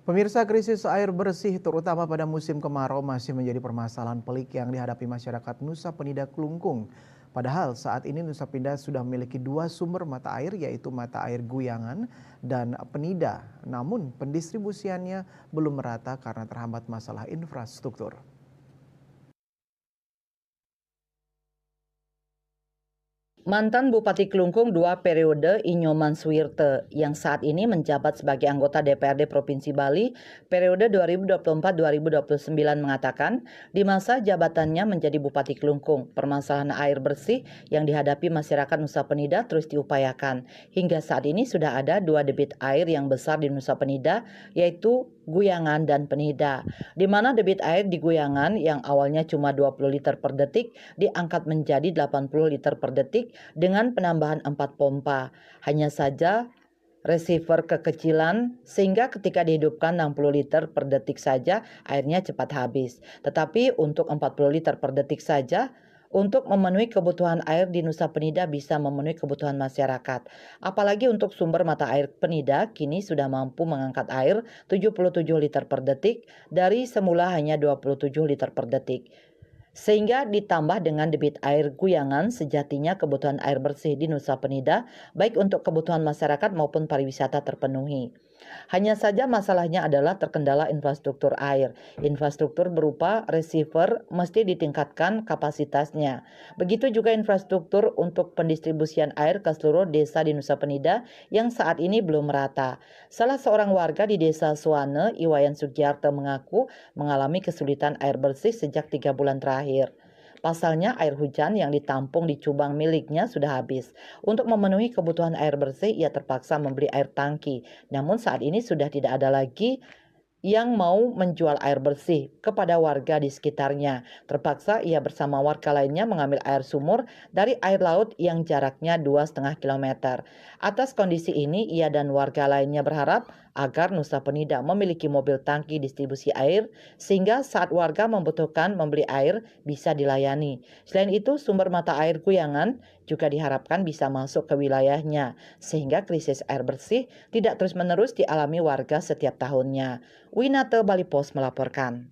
Pemirsa, krisis air bersih terutama pada musim kemarau masih menjadi permasalahan pelik yang dihadapi masyarakat Nusa Penida Klungkung. Padahal saat ini Nusa Penida sudah memiliki dua sumber mata air, yaitu mata air Guyangan dan Penida. Namun pendistribusiannya belum merata karena terhambat masalah infrastruktur. Mantan Bupati Klungkung 2 periode Inyoman Suwirte yang saat ini menjabat sebagai anggota DPRD Provinsi Bali periode 2024-2029 mengatakan di masa jabatannya menjadi Bupati Klungkung, permasalahan air bersih yang dihadapi masyarakat Nusa Penida terus diupayakan. Hingga saat ini sudah ada 2 debit air yang besar di Nusa Penida, yaitu Guyangan dan Penida, di mana debit air di Guyangan yang awalnya cuma 20 liter per detik diangkat menjadi 80 liter per detik dengan penambahan 4 pompa. Hanya saja receiver kekecilan sehingga ketika dihidupkan 60 liter per detik saja airnya cepat habis. Tetapi untuk 40 liter per detik saja untuk memenuhi kebutuhan air di Nusa Penida bisa memenuhi kebutuhan masyarakat. Apalagi untuk sumber mata air Penida kini sudah mampu mengangkat air 77 liter per detik dari semula hanya 27 liter per detik. Sehingga ditambah dengan debit air Guyangan, sejatinya kebutuhan air bersih di Nusa Penida baik untuk kebutuhan masyarakat maupun pariwisata terpenuhi. Hanya saja masalahnya adalah terkendala infrastruktur air. Infrastruktur berupa receiver mesti ditingkatkan kapasitasnya. Begitu juga infrastruktur untuk pendistribusian air ke seluruh desa di Nusa Penida yang saat ini belum merata. Salah seorang warga di desa Suwane, Iwayan Sugiarto mengaku mengalami kesulitan air bersih sejak 3 bulan terakhir. Pasalnya air hujan yang ditampung di cubang miliknya sudah habis. Untuk memenuhi kebutuhan air bersih, ia terpaksa membeli air tangki. Namun saat ini sudah tidak ada lagi yang mau menjual air bersih kepada warga di sekitarnya. Terpaksa ia bersama warga lainnya mengambil air sumur dari air laut yang jaraknya 2,5 km. Atas kondisi ini, ia dan warga lainnya berharap agar Nusa Penida memiliki mobil tangki distribusi air sehingga saat warga membutuhkan membeli air bisa dilayani. Selain itu, sumber mata air Guyangan juga diharapkan bisa masuk ke wilayahnya sehingga krisis air bersih tidak terus-menerus dialami warga setiap tahunnya. Winata Bali Post melaporkan.